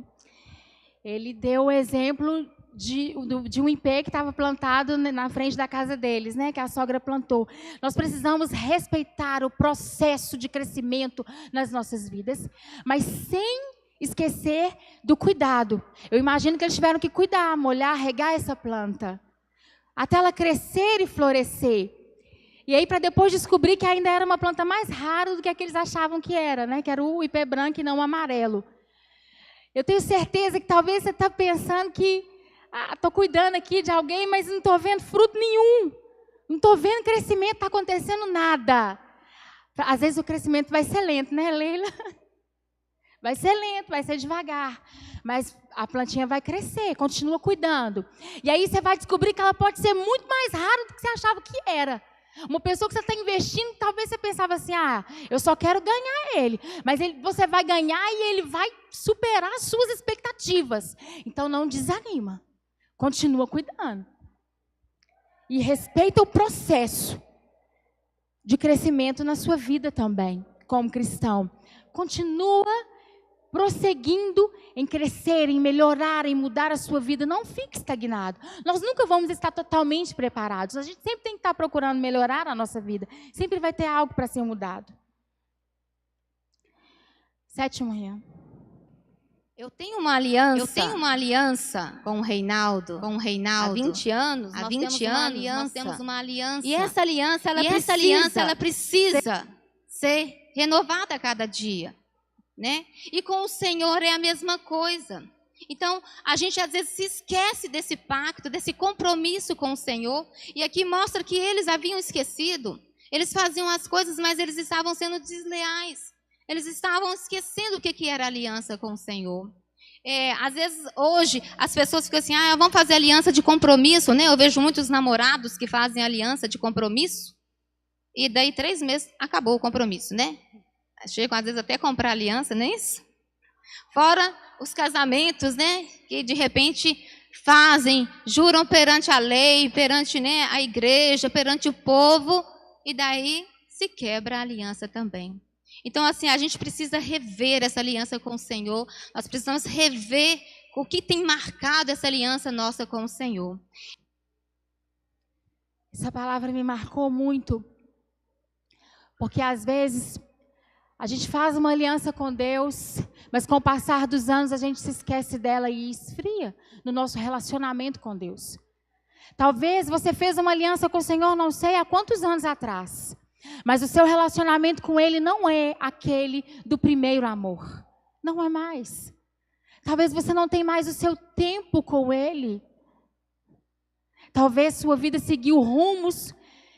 Ele deu o exemplo de um ipê que estava plantado na frente da casa deles, né? Que a sogra plantou. Nós precisamos respeitar o processo de crescimento nas nossas vidas, mas sem esquecer do cuidado. Eu imagino que eles tiveram que cuidar, molhar, regar essa planta, até ela crescer e florescer. E aí, para depois descobrir que ainda era uma planta mais rara do que eles achavam que era, né? Que era o ipê branco e não o amarelo. Eu tenho certeza que talvez você está pensando que estou cuidando aqui de alguém, mas não estou vendo fruto nenhum. Não estou vendo crescimento, está acontecendo nada. Às vezes o crescimento vai ser lento, né, Leila? Vai ser lento, vai ser devagar. Mas a plantinha vai crescer, continua cuidando. E aí você vai descobrir que ela pode ser muito mais rara do que você achava que era. Uma pessoa que você está investindo, talvez você pensava assim, eu só quero ganhar ele. Mas você vai ganhar e ele vai superar as suas expectativas. Então não desanima. Continua cuidando. E respeita o processo de crescimento na sua vida também, como cristão. Continua prosseguindo em crescer, em melhorar, em mudar a sua vida. Não fique estagnado. Nós nunca vamos estar totalmente preparados. A gente sempre tem que estar procurando melhorar a nossa vida. Sempre vai ter algo para ser mudado. 7º, Ian. Eu tenho uma aliança com o Reinaldo. Há 20 anos, nós temos uma aliança. E essa aliança, ela precisa ser renovada a cada dia, né? E com o Senhor é a mesma coisa. Então, a gente às vezes se esquece desse pacto, desse compromisso com o Senhor. E aqui mostra que eles haviam esquecido. Eles faziam as coisas, mas eles estavam sendo desleais. Eles estavam esquecendo o que era aliança com o Senhor. Às vezes, hoje, as pessoas ficam assim, vamos fazer aliança de compromisso, né? Eu vejo muitos namorados que fazem aliança de compromisso, e daí 3 meses acabou o compromisso, né? Chegam, às vezes, até a comprar aliança, não é isso? Fora os casamentos, né? Que, de repente, juram perante a lei, perante, né, a igreja, perante o povo, e daí se quebra a aliança também. Então, assim, a gente precisa rever essa aliança com o Senhor. Nós precisamos rever o que tem marcado essa aliança nossa com o Senhor. Essa palavra me marcou muito. Porque, às vezes, a gente faz uma aliança com Deus, mas com o passar dos anos a gente se esquece dela e esfria no nosso relacionamento com Deus. Talvez você fez uma aliança com o Senhor, não sei há quantos anos atrás. Mas o seu relacionamento com Ele não é aquele do primeiro amor. Não é mais. Talvez você não tenha mais o seu tempo com Ele. Talvez sua vida seguiu rumos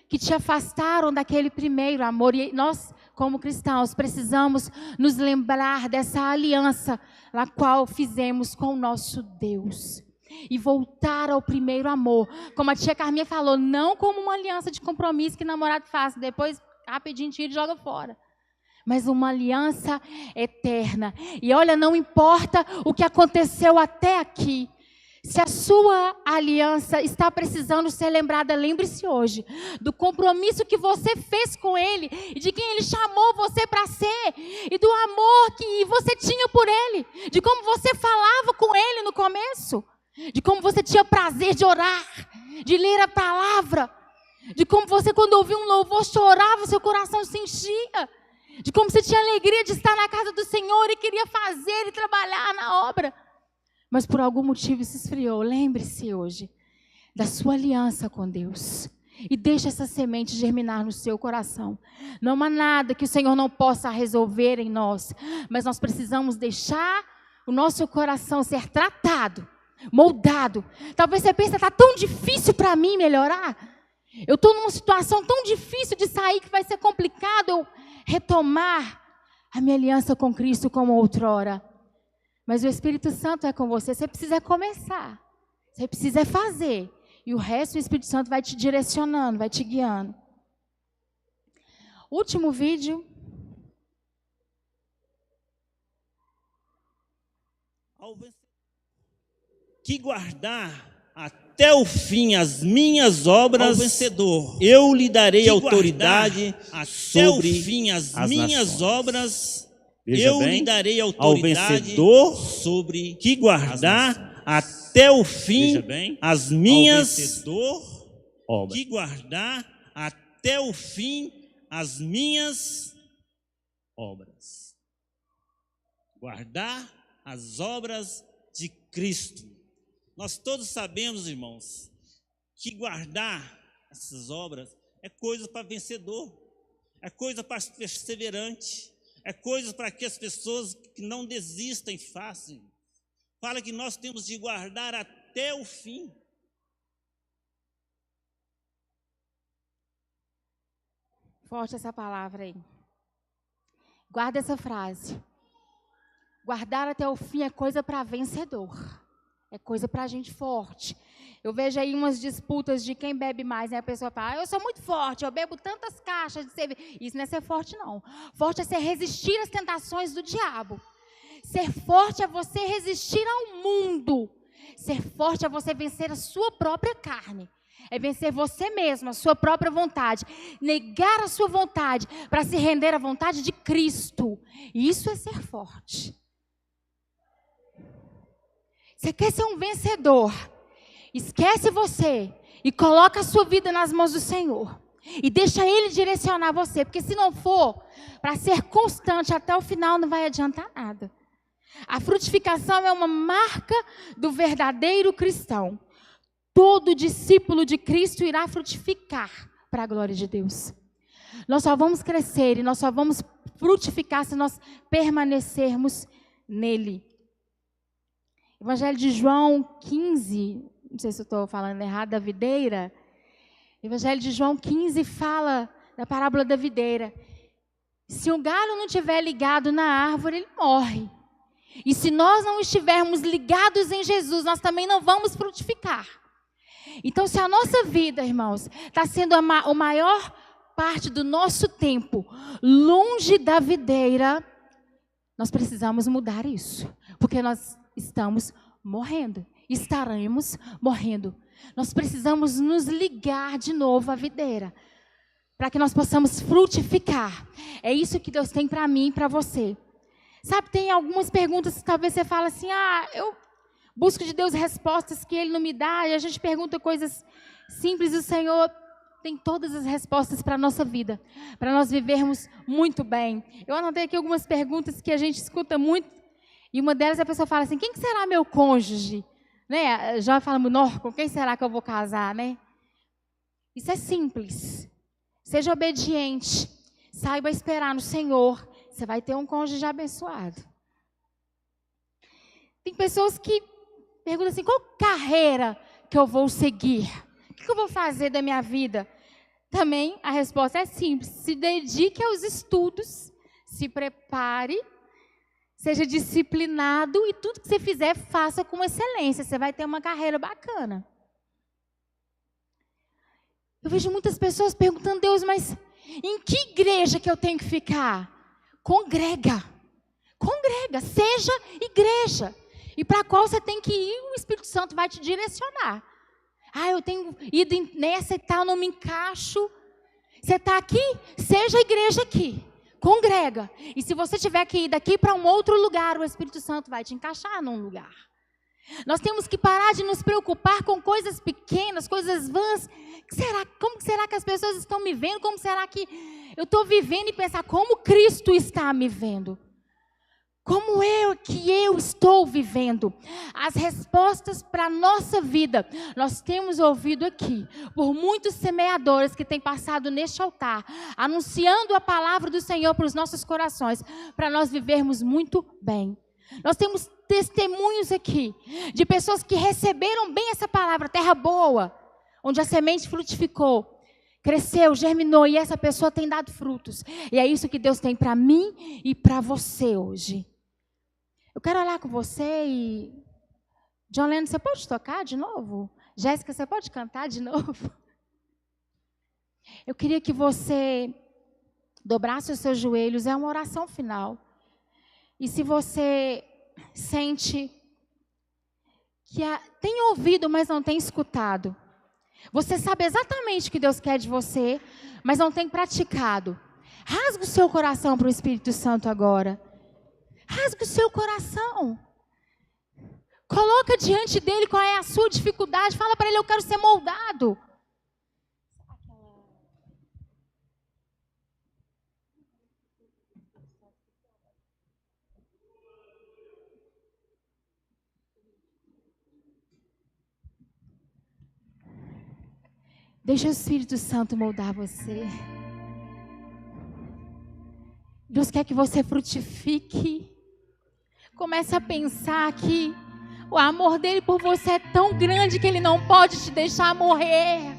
que te afastaram daquele primeiro amor. E nós como cristãos, precisamos nos lembrar dessa aliança na qual fizemos com o nosso Deus. E voltar ao primeiro amor. Como a tia Carminha falou, não como uma aliança de compromisso que namorado faz, depois rapidinho tira e joga fora. Mas uma aliança eterna. E olha, não importa o que aconteceu até aqui. Se a sua aliança está precisando ser lembrada, lembre-se hoje do compromisso que você fez com Ele e de quem Ele chamou você para ser e do amor que você tinha por Ele, de como você falava com Ele no começo, de como você tinha prazer de orar, de ler a palavra, de como você, quando ouvia um louvor, chorava, seu coração se enchia, de como você tinha alegria de estar na casa do Senhor e queria fazer e trabalhar na obra. Mas por algum motivo se esfriou. Lembre-se hoje da sua aliança com Deus. E deixe essa semente germinar no seu coração. Não há nada que o Senhor não possa resolver em nós. Mas nós precisamos deixar o nosso coração ser tratado, moldado. Talvez você pense, está tão difícil para mim melhorar. Eu estou numa situação tão difícil de sair que vai ser complicado eu retomar a minha aliança com Cristo como outrora. Mas o Espírito Santo é com você. Você precisa começar. Você precisa fazer. E o resto, o Espírito Santo vai te direcionando, vai te guiando. Último vídeo. Que guardar até o fim as minhas obras, ao vencedor, eu lhe darei autoridade sobre o fim as minhas obras. Eu lhe darei autoridade sobre que guardar até o fim as minhas obras. Que guardar até o fim as minhas obras. Guardar as obras de Cristo. Nós todos sabemos, irmãos, que guardar essas obras é coisa para vencedor, é coisa para perseverante. É coisa para que as pessoas que não desistem fácil. Fala que nós temos de guardar até o fim. Forte essa palavra aí. Guarda essa frase. Guardar até o fim é coisa para vencedor. É coisa para gente forte. Eu vejo aí umas disputas de quem bebe mais, né? A pessoa fala, eu sou muito forte, eu bebo tantas caixas de cerveja. Isso não é ser forte, não. Forte é ser resistir às tentações do diabo. Ser forte é você resistir ao mundo. Ser forte é você vencer a sua própria carne. É vencer você mesmo, a sua própria vontade. Negar a sua vontade para se render à vontade de Cristo. Isso é ser forte. Você quer ser um vencedor? Esquece você e coloca a sua vida nas mãos do Senhor. E deixa Ele direcionar você. Porque se não for, para ser constante até o final, não vai adiantar nada. A frutificação é uma marca do verdadeiro cristão. Todo discípulo de Cristo irá frutificar para a glória de Deus. Nós só vamos crescer e nós só vamos frutificar se nós permanecermos nele. Evangelho de João 15, não sei se eu estou falando errado, da videira. Evangelho de João 15 fala da parábola da videira. Se um galho não estiver ligado na árvore, ele morre. E se nós não estivermos ligados em Jesus, nós também não vamos frutificar. Então, se a nossa vida, irmãos, está sendo a maior parte do nosso tempo longe da videira, nós precisamos mudar isso. Porque nós estamos morrendo. Estaremos morrendo. Nós precisamos nos ligar de novo à videira, para que nós possamos frutificar. É isso que Deus tem para mim e para você. Sabe, tem algumas perguntas que talvez você fale assim, eu busco de Deus respostas que Ele não me dá, e a gente pergunta coisas simples, e o Senhor tem todas as respostas para a nossa vida, para nós vivermos muito bem. Eu anotei aqui algumas perguntas que a gente escuta muito, e uma delas a pessoa fala assim, quem será meu cônjuge? Né? Já falamos, com quem será que eu vou casar, né? Isso é simples. Seja obediente. Saiba esperar no Senhor. Você vai ter um cônjuge abençoado. Tem pessoas que perguntam assim, qual carreira que eu vou seguir? O que eu vou fazer da minha vida? Também a resposta é simples. Se dedique aos estudos, se prepare, seja disciplinado e tudo que você fizer, faça com excelência. Você vai ter uma carreira bacana. Eu vejo muitas pessoas perguntando, Deus, mas em que igreja que eu tenho que ficar? Congrega. Congrega, seja igreja. E para qual você tem que ir, o Espírito Santo vai te direcionar. Eu tenho ido nessa e tal, não me encaixo. Você está aqui? Seja igreja aqui. Congrega. E se você tiver que ir daqui para um outro lugar, o Espírito Santo vai te encaixar num lugar. Nós temos que parar de nos preocupar com coisas pequenas, coisas vãs. Como será que as pessoas estão me vendo? Como será que eu estou vivendo? E pensar como Cristo está me vendo. Como eu estou vivendo. As respostas para a nossa vida, nós temos ouvido aqui, por muitos semeadores que têm passado neste altar, anunciando a palavra do Senhor para os nossos corações, para nós vivermos muito bem. Nós temos testemunhos aqui, de pessoas que receberam bem essa palavra, terra boa, onde a semente frutificou, cresceu, germinou, e essa pessoa tem dado frutos. E é isso que Deus tem para mim e para você hoje. Eu quero olhar com você e... John Lennon, você pode tocar de novo? Jéssica, você pode cantar de novo? Eu queria que você dobrasse os seus joelhos, é uma oração final. E se você sente que tem ouvido, mas não tem escutado, você sabe exatamente o que Deus quer de você, mas não tem praticado, rasga o seu coração para o Espírito Santo agora. Rasga o seu coração. Coloca diante dele qual é a sua dificuldade. Fala para ele, eu quero ser moldado. Deixa o Espírito Santo moldar você. Deus quer que você frutifique. Comece a pensar que o amor dele por você é tão grande que ele não pode te deixar morrer.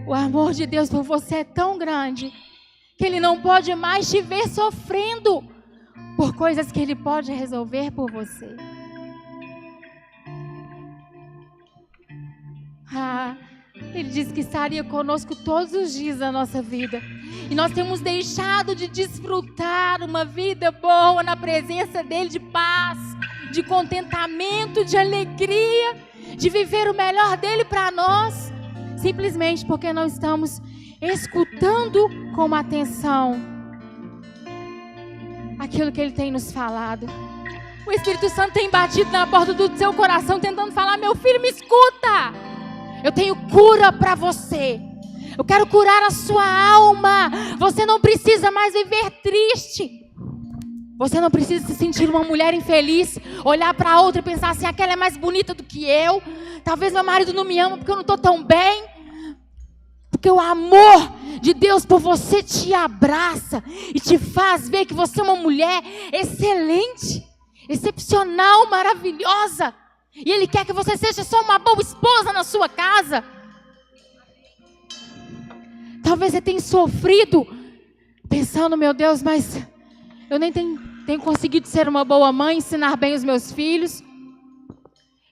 O amor de Deus por você é tão grande que ele não pode mais te ver sofrendo por coisas que ele pode resolver por você. Ele disse que estaria conosco todos os dias da nossa vida. E nós temos deixado de desfrutar uma vida boa na presença dele, de paz, de contentamento, de alegria, de viver o melhor dele para nós, simplesmente porque não estamos escutando com atenção aquilo que ele tem nos falado. O Espírito Santo tem batido na porta do seu coração, tentando falar, meu filho, me escuta. Eu tenho cura para você. Eu quero curar a sua alma. Você não precisa mais viver triste. Você não precisa se sentir uma mulher infeliz, olhar para a outra e pensar assim, aquela é mais bonita do que eu. Talvez meu marido não me ama porque eu não estou tão bem. Porque o amor de Deus por você te abraça e te faz ver que você é uma mulher excelente, excepcional, maravilhosa. E Ele quer que você seja só uma boa esposa na sua casa. Talvez você tenha sofrido pensando, meu Deus, mas eu nem tenho conseguido ser uma boa mãe, ensinar bem os meus filhos.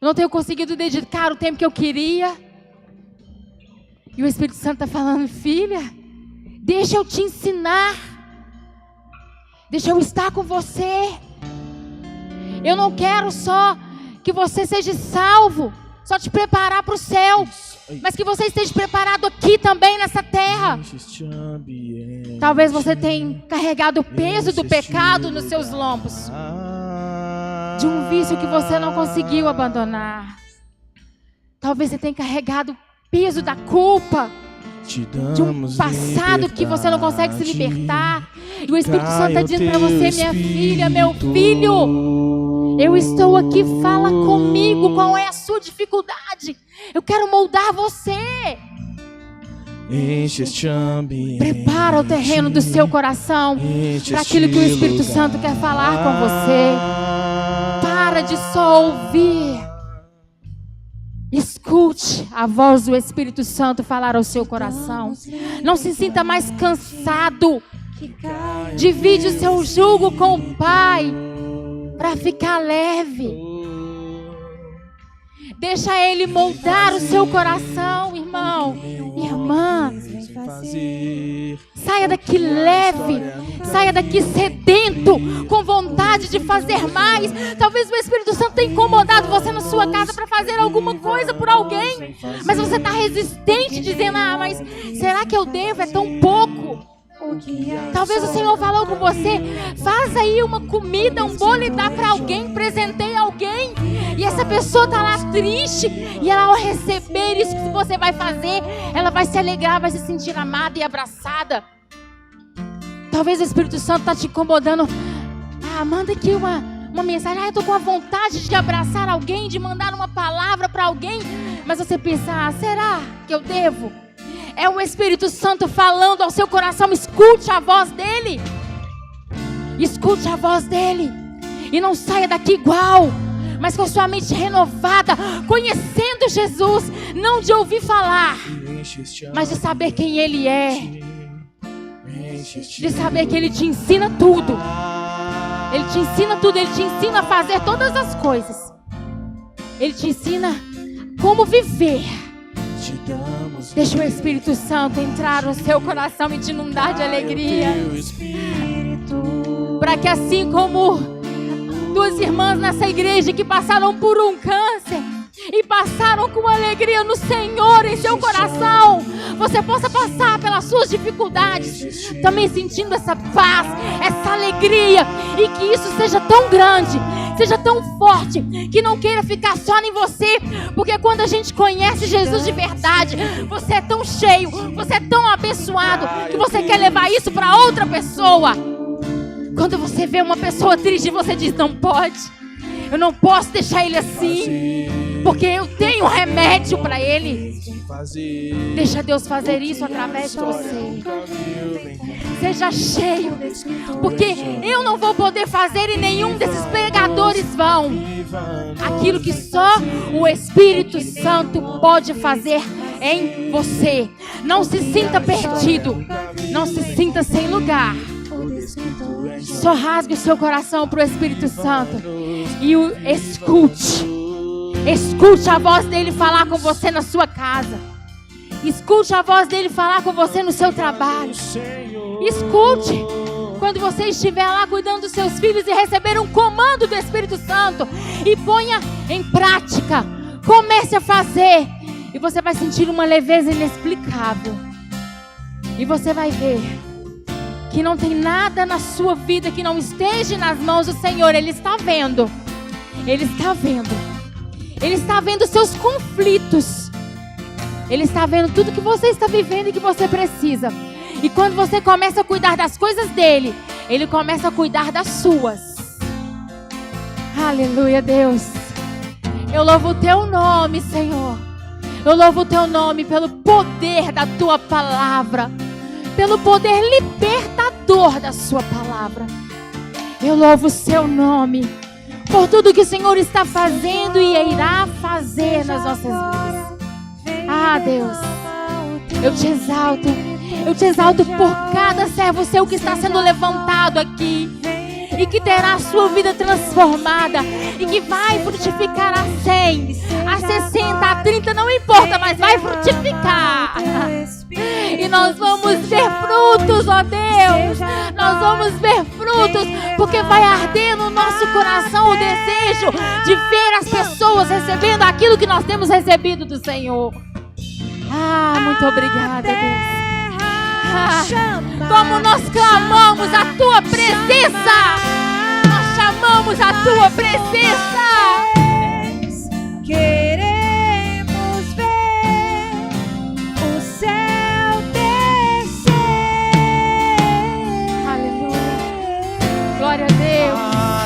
Eu não tenho conseguido dedicar o tempo que eu queria. E o Espírito Santo está falando, filha, deixa eu te ensinar. Deixa eu estar com você. Eu não quero só que você seja salvo, só te preparar para o céu, mas que você esteja preparado aqui também nessa terra. Talvez você tenha carregado o peso do pecado nos seus lombos, de um vício que você não conseguiu abandonar. Talvez você tenha carregado o peso da culpa, de um passado que você não consegue se libertar. E o Espírito Santo está dizendo para você, minha filha, meu filho, eu estou aqui, fala comigo, qual é a sua dificuldade? Eu quero moldar você. Enche este ambiente. Prepara o terreno do seu coração para aquilo que o Espírito Santo quer falar com você. Para de só ouvir. Escute a voz do Espírito Santo falar ao seu coração. Não se sinta mais cansado. Divide o seu jugo com o Pai para ficar leve. Deixa Ele moldar o seu coração, irmão, irmã. Saia daqui leve, saia daqui sedento, com vontade de fazer mais. Talvez o Espírito Santo tenha incomodado você na sua casa para fazer alguma coisa por alguém, mas você está resistente, dizendo: mas será que eu devo? É tão pouco. Talvez o Senhor falou com você: faz aí uma comida, um bolo e dá para alguém, presenteie alguém. E essa pessoa está lá triste, e ela, ao receber isso que você vai fazer, ela vai se alegrar, vai se sentir amada e abraçada. Talvez o Espírito Santo está te incomodando. Manda aqui uma mensagem. Eu estou com a vontade de abraçar alguém, de mandar uma palavra para alguém. Mas você pensa: será que eu devo? É o Espírito Santo falando ao seu coração. Escute a voz dele. Escute a voz dele. E não saia daqui igual, mas com a sua mente renovada, conhecendo Jesus. Não de ouvir falar, mas de saber quem Ele é. De saber que Ele te ensina tudo. Ele te ensina tudo. Ele te ensina a fazer todas as coisas. Ele te ensina como viver. Deixa o Espírito Santo entrar no seu coração e te inundar de alegria. Para que, assim como duas irmãs nessa igreja que passaram por um câncer e passaram com alegria no Senhor em seu coração, você possa passar pelas suas dificuldades também sentindo essa paz, essa alegria, e que isso seja tão grande, seja tão forte, que não queira ficar só em você, porque quando a gente conhece Jesus de verdade, você é tão cheio, você é tão abençoado, que você quer levar isso para outra pessoa. Quando você vê uma pessoa triste, você diz: não pode, eu não posso deixar ele assim, porque eu tenho remédio para ele. Deixa Deus fazer isso através de você. Seja cheio, porque eu não vou poder fazer e nenhum desses pregadores vão. Aquilo que só o Espírito Santo pode fazer em você. Não se sinta perdido, não se sinta sem lugar. Só rasgue o seu coração para o Espírito Santo e o escute. Escute a voz dele falar com você na sua casa. Escute a voz dele falar com você no seu trabalho. Escute quando você estiver lá cuidando dos seus filhos e receber um comando do Espírito Santo, e ponha em prática. Comece a fazer, e você vai sentir uma leveza inexplicável. E você vai ver que não tem nada na sua vida que não esteja nas mãos do Senhor. Ele está vendo. Ele está vendo. Ele está vendo os seus conflitos. Ele está vendo tudo que você está vivendo e que você precisa. E quando você começa a cuidar das coisas dele, ele começa a cuidar das suas. Aleluia, Deus. Eu louvo o teu nome, Senhor. Eu louvo o teu nome pelo poder da tua palavra, pelo poder libertador da sua palavra. Eu louvo o seu nome por tudo que o Senhor está fazendo e irá fazer nas nossas vidas. Deus, eu te exalto. Eu te exalto por cada servo seu que está sendo levantado aqui, e que terá a sua vida transformada, e que vai frutificar a 100, a 60, a 30, não importa, mas vai frutificar. E nós vamos ver frutos, ó Deus. Nós vamos ver frutos, porque vai arder no nosso coração o desejo de ver as pessoas recebendo aquilo que nós temos recebido do Senhor. Muito obrigada, Deus. Como nós clamamos a tua presença, nós chamamos a tua presença.